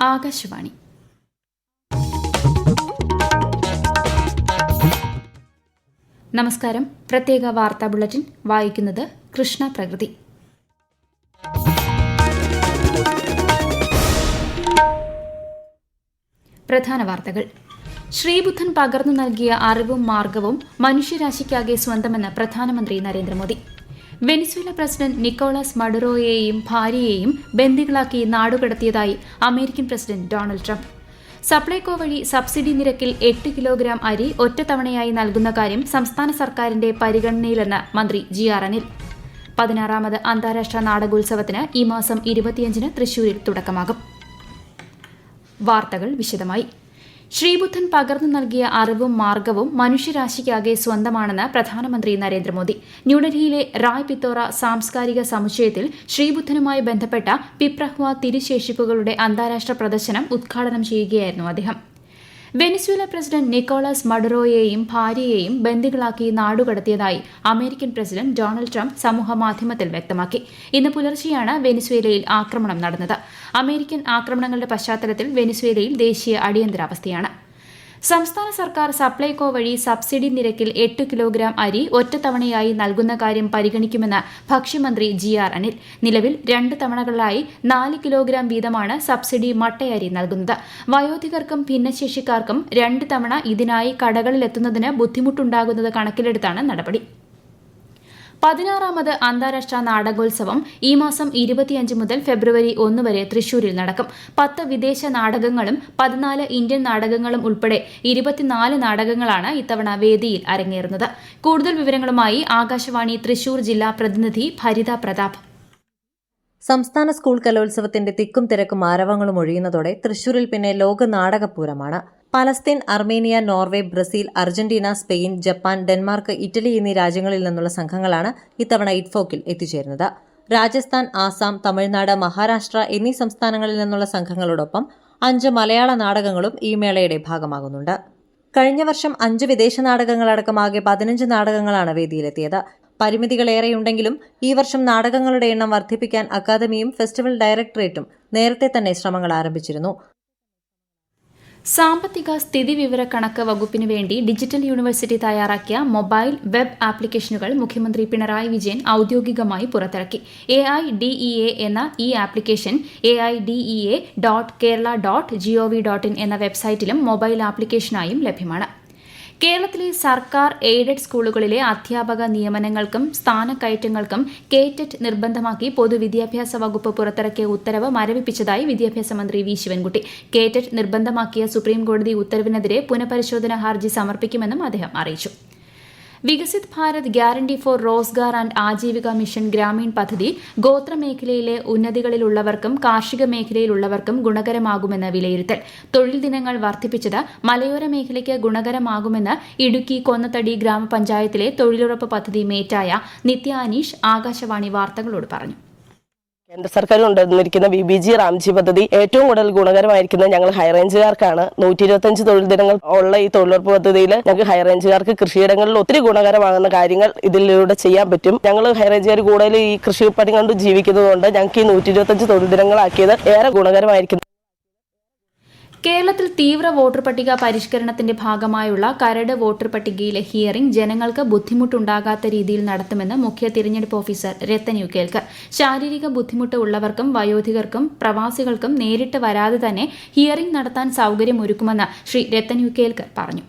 ആകാശവാണി. നമസ്കാരം. പ്രത്യേക വാർത്താ ബുള്ളറ്റിൻ വായിക്കുന്നത് കൃഷ്ണ പ്രകൃതി. പ്രധാന വാർത്തകൾ. ശ്രീബുദ്ധൻ പകർന്നു നൽകിയ അറിവും മാർഗവും മനുഷ്യരാശിക്കാകെ സ്വന്തമെന്ന് പ്രധാനമന്ത്രി നരേന്ദ്രമോദി. വെനിസ്വേല പ്രസിഡന്റ് നിക്കോളാസ് മഡുറോയെയും ഭാര്യയെയും ബന്ദികളാക്കി നാടുകടത്തിയതായി American president Donald Trump. Supplyco വഴി സബ്സിഡി നിരക്കിൽ 8 കിലോഗ്രാം അരി ഒറ്റത്തവണയായി നൽകുന്ന കാര്യം സംസ്ഥാന സർക്കാരിന്റെ പരിഗണനയിലെന്ന് മന്ത്രി GR അനിൽ. 16ാമത് അന്താരാഷ്ട്ര നാടകോത്സവത്തിന് ഈ മാസം 25-ന് തൃശൂരിൽ തുടക്കമാകും. വാർത്തകൾ വിശദമായി. ശ്രീബുദ്ധൻ പകർന്നു നൽകിയ അറിവും മാർഗവും മനുഷ്യരാശിക്കാകെ സ്വന്തമാണെന്ന് പ്രധാനമന്ത്രി നരേന്ദ്രമോദി. ന്യൂഡൽഹിയിലെ റായ് പിത്തോറ സാംസ്കാരിക സമുച്ചയത്തിൽ ശ്രീബുദ്ധനുമായി ബന്ധപ്പെട്ട പിപ്രഹ്വ തിരുശേഷിപ്പുകളുടെ അന്താരാഷ്ട്ര പ്രദർശനം ഉദ്ഘാടനം ചെയ്യുകയായിരുന്നു അദ്ദേഹം. വെനിസ്വേല പ്രസിഡന്റ് നിക്കോളാസ് മഡുറോയെയും ഭാര്യയെയും ബന്ദികളാക്കി നാടുകടത്തിയതായി അമേരിക്കൻ പ്രസിഡന്റ് ഡൊണാൾഡ് ട്രംപ് സമൂഹമാധ്യമത്തിൽ വ്യക്തമാക്കി. ഇന്ന് പുലർച്ചെയാണ് വെനിസ്വേലയിൽ ആക്രമണം നടന്നത്. അമേരിക്കൻ ആക്രമണങ്ങളുടെ പശ്ചാത്തലത്തിൽ വെനിസ്വേലയിൽ ദേശീയ അടിയന്തരാവസ്ഥയാണ്. സംസ്ഥാന സർക്കാർ സപ്ലൈകോ വഴി സബ്സിഡി നിരക്കിൽ 8 കിലോഗ്രാം അരി ഒറ്റത്തവണയായി നൽകുന്ന കാര്യം പരിഗണിക്കുമെന്ന് ഭക്ഷ്യമന്ത്രി GR അനിൽ. നിലവിൽ 2 തവണകളിലായി 4 കിലോഗ്രാം വീതമാണ് സബ്സിഡി മട്ടയരി നൽകുന്നത്. വയോധികർക്കും ഭിന്നശേഷിക്കാർക്കും 2 തവണ ഇതിനായി കടകളിലെത്തുന്നതിന് ബുദ്ധിമുട്ടുണ്ടാകുന്നത് കണക്കിലെടുത്താണ് നടപടി. 16ാമത് അന്താരാഷ്ട്ര നാടകോത്സവം ഈ മാസം 25 മുതൽ ഫെബ്രുവരി 1 വരെ തൃശൂരിൽ നടക്കും. 10 വിദേശ നാടകങ്ങളും 14 ഇന്ത്യൻ നാടകങ്ങളും ഉൾപ്പെടെ 24 നാടകങ്ങളാണ് ഇത്തവണ വേദിയിൽ അരങ്ങേറുന്നത്. കൂടുതൽ വിവരങ്ങളുമായി ആകാശവാണി തൃശൂർ ജില്ലാ പ്രതിനിധി ഭരിത പ്രതാപ്. സംസ്ഥാന സ്കൂൾ കലോത്സവത്തിന്റെ തിക്കും തിരക്കും ആരവങ്ങളും ഒഴിയുന്നതോടെ തൃശൂരിൽ പിന്നെ ലോക നാടകപ്പൂരമാണ്. Palestine, Armenia, Norway, Brazil, Argentina, Spain, Japan, Denmark, Italy എന്നീ രാജ്യങ്ങളിൽ നിന്നുള്ള സംഘങ്ങളാണ് ഇത്തവണ ഇറ്റ്ഫോക്കിൽ എത്തിച്ചേരുന്നത്. രാജസ്ഥാൻ, ആസാം, തമിഴ്നാട്, മഹാരാഷ്ട്ര എന്നീ സംസ്ഥാനങ്ങളിൽ നിന്നുള്ള സംഘങ്ങളോടൊപ്പം 5 മലയാള നാടകങ്ങളും ഈ മേളയുടെ ഭാഗമാകുന്നുണ്ട്. കഴിഞ്ഞ വർഷം 5 വിദേശ നാടകങ്ങളടക്കം ആകെ 15 നാടകങ്ങളാണ് വേദിയിലെത്തിയത്. പരിമിതികളേറെയുണ്ടെങ്കിലും ഈ വർഷം നാടകങ്ങളുടെ എണ്ണം വർദ്ധിപ്പിക്കാൻ അക്കാദമിയും ഫെസ്റ്റിവൽ ഡയറക്ടറേറ്റും നേരത്തെ തന്നെ ശ്രമങ്ങൾ ആരംഭിച്ചിരുന്നു. സാമ്പത്തിക സ്ഥിതിവിവരക്കണക്ക് വകുപ്പിനു വേണ്ടി ഡിജിറ്റൽ യൂണിവേഴ്സിറ്റി തയ്യാറാക്കിയ മൊബൈൽ വെബ് ആപ്ലിക്കേഷനുകൾ മുഖ്യമന്ത്രി പിണറായി വിജയൻ ഔദ്യോഗികമായി പുറത്തിറക്കി. AIDEA എന്ന ഈ ആപ്ലിക്കേഷൻ AIDEA.kerala.gov.in എന്ന വെബ്സൈറ്റിലും മൊബൈൽ ആപ്ലിക്കേഷനായും ലഭ്യമാണ്. കേരളത്തിലെ സർക്കാർ എയ്ഡഡ് സ്കൂളുകളിലെ അധ്യാപക നിയമനങ്ങൾക്കും സ്ഥാനക്കയറ്റങ്ങൾക്കും KTET നിർബന്ധമാക്കി പൊതുവിദ്യാഭ്യാസ വകുപ്പ് പുറത്തിറക്കിയ ഉത്തരവ് മരവിപ്പിച്ചതായി വിദ്യാഭ്യാസ മന്ത്രി V. ശിവൻകുട്ടി. KTET നിർബന്ധമാക്കിയ സുപ്രീംകോടതി ഉത്തരവിനെതിരെ പുനഃപരിശോധനാ ഹർജി സമർപ്പിക്കുമെന്നും അദ്ദേഹം അറിയിച്ചു. Viksit Bharat guarantee for Rozgar and Ajeevika mission Grameen പദ്ധതി ഗോത്രമേഖലയിലെ ഉന്നതികളിലുള്ളവർക്കും കാർഷിക മേഖലയിലുള്ളവർക്കും ഗുണകരമാകുമെന്ന് വിലയിരുത്തൽ. തൊഴിൽ ദിനങ്ങൾ വർദ്ധിപ്പിച്ചത് മലയോര മേഖലയ്ക്ക് ഗുണകരമാകുമെന്ന് ഇടുക്കി കൊന്നത്തടി ഗ്രാമപഞ്ചായത്തിലെ തൊഴിലുറപ്പ് പദ്ധതി മേറ്റായ നിത്യ അനീഷ് ആകാശവാണി വാർത്തകളോട് പറഞ്ഞു. കേന്ദ്ര സർക്കാർ കൊണ്ടുവന്നിരിക്കുന്ന BBG റാംജി പദ്ധതി ഏറ്റവും കൂടുതൽ ഗുണകരമായിരിക്കുന്നത് ഞങ്ങൾ ഹൈറേഞ്ചുകാർക്കാണ്. 125 തൊഴിൽ ദിനങ്ങൾ ഉള്ള ഈ തൊഴിലുറപ്പ് പദ്ധതിയിൽ ഞങ്ങൾക്ക് ഹൈറേഞ്ചുകാർക്ക് കൃഷിയിടങ്ങളിൽ ഒത്തിരി ഗുണകരമാകുന്ന കാര്യങ്ങൾ ഇതിലൂടെ ചെയ്യാൻ പറ്റും. ഞങ്ങൾ ഹൈറേഞ്ചുകാർ കൂടുതൽ ഈ കൃഷിപ്പണി കൊണ്ട് ജീവിക്കുന്നതുകൊണ്ട് ഞങ്ങൾക്ക് ഈ 125 തൊഴിൽ ദിനങ്ങളാക്കിയത് ഏറെ ഗുണകരമായിരിക്കുന്നു. കേരളത്തിൽ തീവ്ര വോട്ടർ പട്ടിക പരിഷ്കരണത്തിന്റെ ഭാഗമായുള്ള കരട് വോട്ടർ പട്ടികയിലെ ഹിയറിംഗ് ജനങ്ങൾക്ക് ബുദ്ധിമുട്ടുണ്ടാകാത്ത രീതിയിൽ നടത്തുമെന്ന് മുഖ്യ തിരഞ്ഞെടുപ്പ് ഓഫീസർ രത്തൻ യു കേൽക്കർ. ശാരീരിക ബുദ്ധിമുട്ട് ഉള്ളവർക്കും വയോധികർക്കും പ്രവാസികൾക്കും നേരിട്ട് വരാതെ തന്നെ ഹിയറിംഗ് നടത്താൻ സൌകര്യമൊരുക്കുമെന്ന് ശ്രീ രത്തൻ യു കേൽക്കർ പറഞ്ഞു.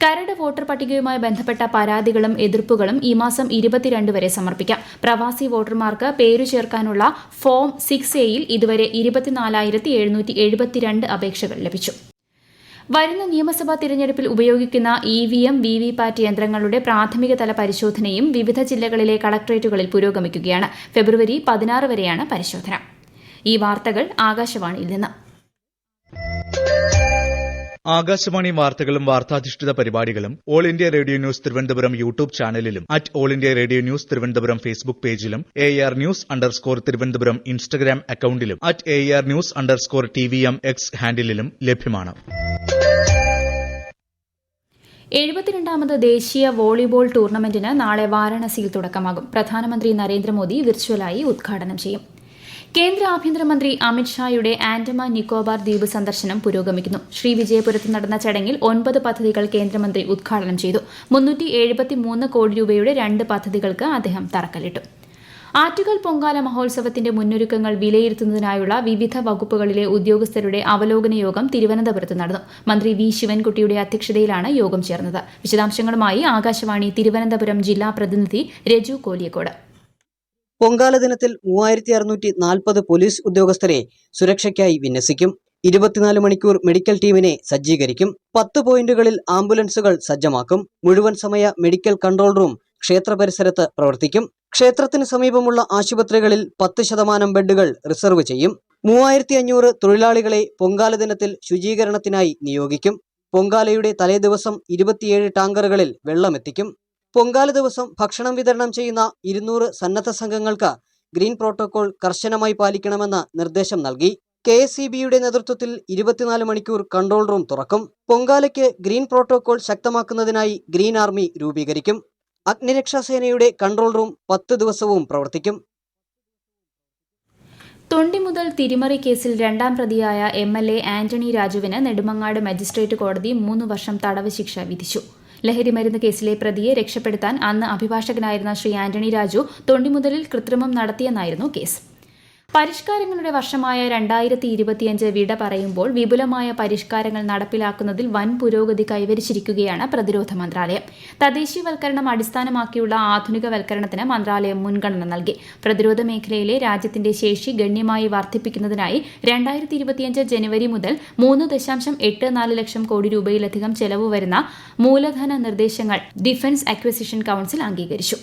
കരട് വോട്ടർ പട്ടികയുമായി ബന്ധപ്പെട്ട പരാതികളും എതിർപ്പുകളും ഈ മാസം 22 വരെ സമർപ്പിക്കാം. പ്രവാസി വോട്ടർമാർക്ക് പേരു ചേർക്കാനുള്ള ഫോം 6A-യിൽ ഇതുവരെ 24,772 അപേക്ഷകൾ ലഭിച്ചു. വരുന്ന നിയമസഭാ തിരഞ്ഞെടുപ്പിൽ ഉപയോഗിക്കുന്ന EVM, VVPAT യന്ത്രങ്ങളുടെ പ്രാഥമിക തല പരിശോധനയും വിവിധ ജില്ലകളിലെ കളക്ടറേറ്റുകളിൽ പുരോഗമിക്കുകയാണ്. ഫെബ്രുവരി 16 വരെയാണ് പരിശോധന. ഈ വാർത്തകൾ ആകാശവാണിയിൽ നിന്ന്. ആകാശവാണി വാർത്തകളും വാർത്താധിഷ്ഠിത പരിപാടികളും All India Radio News Thiruvananthapuram YouTube ചാനലിലും All India Radio News Thiruvananthapuram Facebook പേജിലും AR_News_തിരുവനന്തപുരം ഇൻസ്റ്റഗ്രാം അക്കൌണ്ടിലും AR_News_TVM X ഹാൻഡിലും ലഭ്യമാണ്. 72ാമത് ദേശീയ വോളിബോൾ ടൂർണമെന്റിന് നാളെ വാരാണസിയിൽ തുടക്കമാകും. പ്രധാനമന്ത്രി നരേന്ദ്രമോദി വിർച്വലായി ഉദ്ഘാടനം ചെയ്യും. കേന്ദ്ര ആഭ്യന്തരമന്ത്രി അമിത്ഷായുടെ ആൻഡമാൻ നിക്കോബാർ ദ്വീപ് സന്ദർശനം പുരോഗമിക്കുന്നു. ശ്രീവിജയപുരത്ത് നടന്ന ചടങ്ങിൽ 9 പദ്ധതികൾ കേന്ദ്രമന്ത്രി ഉദ്ഘാടനം ചെയ്തു. 373 കോടി രൂപയുടെ 2 പദ്ധതികൾക്ക് അദ്ദേഹം തറക്കല്ലിട്ടു. ആറ്റുകാൽ പൊങ്കാല മഹോത്സവത്തിന്റെ മുന്നൊരുക്കങ്ങൾ വിലയിരുത്തുന്നതിനായുള്ള വിവിധ വകുപ്പുകളിലെ ഉദ്യോഗസ്ഥരുടെ അവലോകന യോഗം തിരുവനന്തപുരത്ത് നടന്നു. മന്ത്രി വി ശിവൻകുട്ടിയുടെ അധ്യക്ഷതയിലാണ് യോഗം ചേർന്നത്. വിശദാംശങ്ങളുമായി ആകാശവാണി തിരുവനന്തപുരം ജില്ലാ പ്രതിനിധി രജു കോലിയക്കോട്. പൊങ്കാല ദിനത്തിൽ 3640 പോലീസ് ഉദ്യോഗസ്ഥരെ സുരക്ഷയ്ക്കായി വിന്യസിക്കും. 24 മണിക്കൂർ മെഡിക്കൽ ടീമിനെ സജ്ജീകരിക്കും. 10 പോയിന്റുകളിൽ ആംബുലൻസുകൾ സജ്ജമാക്കും. മുഴുവൻ സമയ മെഡിക്കൽ കൺട്രോൾ റൂം ക്ഷേത്ര പരിസരത്ത് പ്രവർത്തിക്കും. ക്ഷേത്രത്തിന് സമീപമുള്ള ആശുപത്രികളിൽ 10% ബെഡുകൾ റിസർവ് ചെയ്യും. 3500 തൊഴിലാളികളെ പൊങ്കാല ദിനത്തിൽ ശുചീകരണത്തിനായി നിയോഗിക്കും. പൊങ്കാലയുടെ തലേദിവസം 27 ടാങ്കറുകളിൽ വെള്ളമെത്തിക്കും. പൊങ്കാല ദിവസം ഭക്ഷണം വിതരണം ചെയ്യുന്ന 200 സന്നദ്ധ സംഘങ്ങൾക്ക് ഗ്രീൻ പ്രോട്ടോകോൾ കർശനമായി പാലിക്കണമെന്ന് നിർദ്ദേശം നൽകി. KSEBയുടെ നേതൃത്വത്തിൽ 24 മണിക്കൂർ കൺട്രോൾ റൂം തുറക്കും. പൊങ്കാലയ്ക്ക് ഗ്രീൻ പ്രോട്ടോകോൾ ശക്തമാക്കുന്നതിനായി ഗ്രീൻ ആർമി രൂപീകരിക്കും. അഗ്നിരക്ഷാസേനയുടെ കൺട്രോൾ റൂം 10 ദിവസവും പ്രവർത്തിക്കും. തൊണ്ടി മുതൽ തിരിമറി കേസിൽ 2ാം പ്രതിയായ MLA ആന്റണി രാജുവിന് നെടുമങ്ങാട് മജിസ്ട്രേറ്റ് കോടതി 3 വർഷം തടവ് ശിക്ഷ വിധിച്ചു. ലഹരിമരുന്ന് കേസിലെ പ്രതിയെ രക്ഷപ്പെടുത്താൻ അന്ന് അഭിഭാഷകനായിരുന്ന ശ്രീ ആന്റണി രാജു തൊണ്ടിമുതലിൽ കൃത്രിമം നടത്തിയെന്നായിരുന്നു കേസ്. പരിഷ്കാരങ്ങളുടെ വർഷമായ 2025 വിട പറയുമ്പോൾ വിപുലമായ പരിഷ്കാരങ്ങൾ നടപ്പിലാക്കുന്നതിൽ വൻ പുരോഗതി കൈവരിച്ചിരിക്കുകയാണ് പ്രതിരോധ മന്ത്രാലയം. തദ്ദേശീയവൽക്കരണം അടിസ്ഥാനമാക്കിയുള്ള ആധുനികവൽക്കരണത്തിന് മന്ത്രാലയം മുൻഗണന നൽകി. പ്രതിരോധ മേഖലയിലെ രാജ്യത്തിന്റെ ശേഷി ഗണ്യമായി വർദ്ധിപ്പിക്കുന്നതിനായി 2025 ജനുവരി മുതൽ 3.84 ലക്ഷം കോടി രൂപയിലധികം ചെലവ് വരുന്ന മൂലധന നിർദ്ദേശങ്ങൾ ഡിഫൻസ് അക്വിസിഷൻ കൌൺസിൽ അംഗീകരിച്ചു.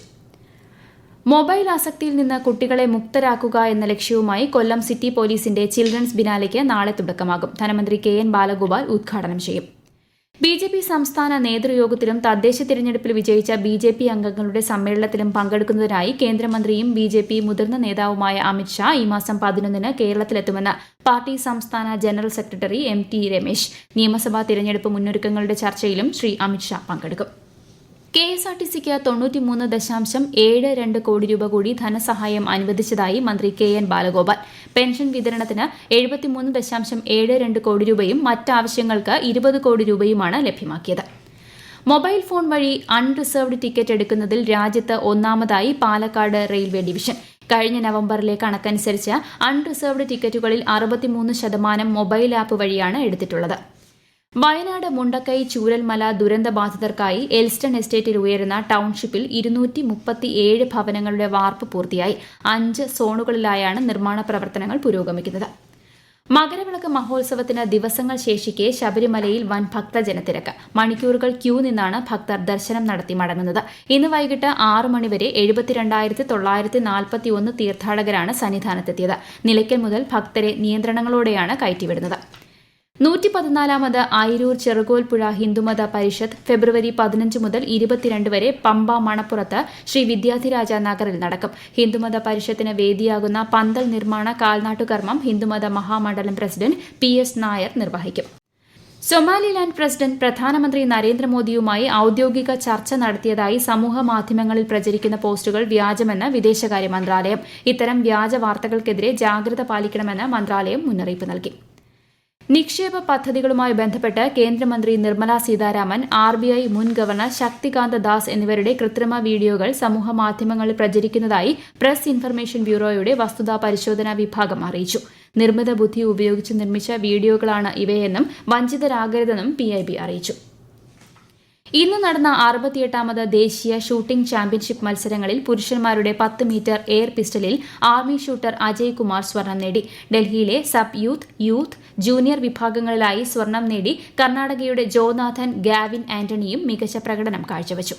മൊബൈൽ ആസക്തിയിൽ നിന്ന് കുട്ടികളെ മുക്തരാക്കുക എന്ന ലക്ഷ്യവുമായി കൊല്ലം സിറ്റി പോലീസിന്റെ ചിൽഡ്രൻസ് ബിനാലയ്ക്ക് നാളെ തുടക്കമാകും. ധനമന്ത്രി KN ബാലഗോപാൽ ഉദ്ഘാടനം ചെയ്യും. BJP സംസ്ഥാന നേതൃയോഗത്തിലും തദ്ദേശ തിരഞ്ഞെടുപ്പിൽ വിജയിച്ച BJP അംഗങ്ങളുടെ സമ്മേളനത്തിലും പങ്കെടുക്കുന്നതിനായി കേന്ദ്രമന്ത്രിയും BJP മുതിർന്ന നേതാവുമായ അമിത്ഷാ ഈ മാസം 11-ന് കേരളത്തിലെത്തുമെന്ന് പാർട്ടി സംസ്ഥാന ജനറൽ സെക്രട്ടറി MT രമേശ്. നിയമസഭാ തിരഞ്ഞെടുപ്പ് മുന്നൊരുക്കങ്ങളുടെ ചർച്ചയിലും ശ്രീ അമിത്ഷാ പങ്കെടുക്കും. KSRTCക്ക് 93.72 കോടി രൂപ കൂടി ധനസഹായം അനുവദിച്ചതായി മന്ത്രി KN ബാലഗോപാൽ. പെൻഷൻ വിതരണത്തിന് 73.72 കോടി രൂപയും മറ്റാവശ്യങ്ങൾക്ക് 20 കോടി രൂപയുമാണ് ലഭ്യമാക്കിയത്. മൊബൈൽ ഫോൺ വഴി അൺറിസർവ്ഡ് ടിക്കറ്റ് എടുക്കുന്നതിൽ രാജ്യത്ത് ഒന്നാമതായി പാലക്കാട് റെയിൽവേ ഡിവിഷൻ. കഴിഞ്ഞ നവംബറിലെ കണക്കനുസരിച്ച് അൺറിസർവ്ഡ് ടിക്കറ്റുകളിൽ 63% മൊബൈൽ ആപ്പ് വഴിയാണ് എടുത്തിട്ടുള്ളത്. വയനാട് മുണ്ടക്കൈ ചൂരൽമല ദുരന്തബാധിതർക്കായി എൽസ്റ്റൺ എസ്റ്റേറ്റിൽ ഉയരുന്ന ടൌൺഷിപ്പിൽ 237 ഭവനങ്ങളുടെ വാർപ്പ് പൂർത്തിയായി. 5 സോണുകളിലായാണ് നിർമ്മാണ പ്രവർത്തനങ്ങൾ പുരോഗമിക്കുന്നത്. മകരവിളക്ക് മഹോത്സവത്തിന് ദിവസങ്ങൾ ശേഷിക്കെ ശബരിമലയിൽ വൻ ഭക്തജനത്തിരക്ക്. മണിക്കൂറുകൾ ക്യൂ നിന്നാണ് ഭക്തർ ദർശനം നടത്തി മടങ്ങുന്നത്. ഇന്ന് വൈകിട്ട് 6 മണിവരെ 72,941 തീർത്ഥാടകരാണ് സന്നിധാനത്തെത്തിയത്. നിലയ്ക്കൽ മുതൽ ഭക്തരെ നിയന്ത്രണങ്ങളോടെയാണ് കയറ്റിവിടുന്നത്. 114ാമത് ആയിരൂർ ചെറുകോൽപ്പുഴ ഹിന്ദുമത പരിഷത്ത് ഫെബ്രുവരി 15 മുതൽ 22 വരെ പമ്പ മണപ്പുറത്ത് ശ്രീ വിദ്യാധിരാജ നഗറിൽ നടക്കും. ഹിന്ദുമത പരിഷത്തിന് വേദിയാകുന്ന പന്തൽ നിർമ്മാണ കാൽനാട്ടുകർമ്മം ഹിന്ദുമത മഹാമണ്ഡലം പ്രസിഡന്റ് PS നായർ നിർവഹിക്കും. സൊമാലിലാൻഡ് പ്രസിഡന്റ് പ്രധാനമന്ത്രി നരേന്ദ്രമോദിയുമായി ഔദ്യോഗിക ചർച്ച നടത്തിയതായി സമൂഹ മാധ്യമങ്ങളിൽ പ്രചരിക്കുന്ന പോസ്റ്റുകൾ വ്യാജമെന്ന് വിദേശകാര്യ മന്ത്രാലയം. ഇത്തരം വ്യാജ വാർത്തകൾക്കെതിരെ ജാഗ്രത പാലിക്കണമെന്ന് മന്ത്രാലയം മുന്നറിയിപ്പ് നൽകി. നിക്ഷേപ പദ്ധതികളുമായി ബന്ധപ്പെട്ട് കേന്ദ്രമന്ത്രി നിർമ്മല സീതാരാമൻ, RBI മുൻ ഗവർണർ ശക്തികാന്ത ദാസ് എന്നിവരുടെ കൃത്രിമ വീഡിയോകൾ സമൂഹമാധ്യമങ്ങളിൽ പ്രചരിക്കുന്നതായി പ്രസ് ഇൻഫർമേഷൻ ബ്യൂറോയുടെ വസ്തുതാ പരിശോധനാ വിഭാഗം അറിയിച്ചു. നിർമ്മിത ബുദ്ധി ഉപയോഗിച്ച് നിർമ്മിച്ച വീഡിയോകളാണ് ഇവയെന്നും വഞ്ചിതരാകരുതെന്നും PIB അറിയിച്ചു. ഇന്ന് നടന്ന 68ാമത് ദേശീയ ഷൂട്ടിംഗ് ചാമ്പ്യൻഷിപ്പ് മത്സരങ്ങളിൽ പുരുഷന്മാരുടെ 10 മീറ്റർ എയർ പിസ്റ്റലിൽ ആർമി ഷൂട്ടർ അജയ് കുമാർ സ്വർണം നേടി. ഡൽഹിയിലെ സബ് യൂത്ത്, ജൂനിയർ വിഭാഗങ്ങളിലായി സ്വർണം നേടി കർണാടകയുടെ ജോനാഥൻ ഗാവിൻ ആന്റണിയും മികച്ച പ്രകടനം കാഴ്ചവച്ചു.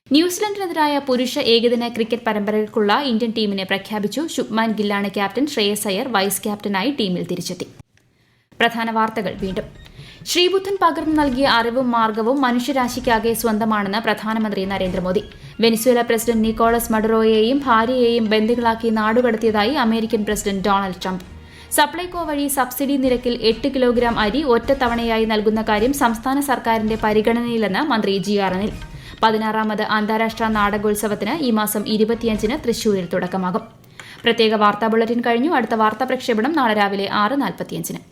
ന്യൂസിലൻഡിനെതിരായ പുരുഷ ഏകദിന ക്രിക്കറ്റ് പരമ്പരകൾക്കുള്ള ഇന്ത്യൻ ടീമിനെ പ്രഖ്യാപിച്ചു. ശുഭ്മാൻ ഗില്ലാണ് ക്യാപ്റ്റൻ. ശ്രേയസ് അയ്യർ വൈസ് ക്യാപ്റ്റനായി ടീമിൽ തിരിച്ചെത്തി. പ്രധാന വാർത്തകൾ വീണ്ടും. ശ്രീബുദ്ധൻ പകർന്നു നൽകിയ അറിവും മാർഗവും മനുഷ്യരാശിക്കാകെ സ്വന്തമാണെന്ന് പ്രധാനമന്ത്രി നരേന്ദ്രമോദി. വെനിസ്വേല പ്രസിഡന്റ് നിക്കോളസ് മഡുറോയെയും ഭാര്യയെയും ബന്ദികളാക്കി നാടുകടത്തിയതായി American president Donald Trump. Supplyco വഴി സബ്സിഡി നിരക്കിൽ 8 കിലോഗ്രാം അരി ഒറ്റത്തവണയായി നൽകുന്ന കാര്യം സംസ്ഥാന സർക്കാരിന്റെ പരിഗണനയിലെന്ന് മന്ത്രി GR അനിൽ. 16ാമത് അന്താരാഷ്ട്ര നാടകോത്സവത്തിന് ഈ മാസം 25-ന് തൃശൂരിൽ തുടക്കമാകും. പ്രത്യേക വാർത്താ ബുള്ളറ്റിൻ കഴിഞ്ഞു. അടുത്ത വാർത്താ പ്രക്ഷേപണം നാളെ രാവിലെ 6:45.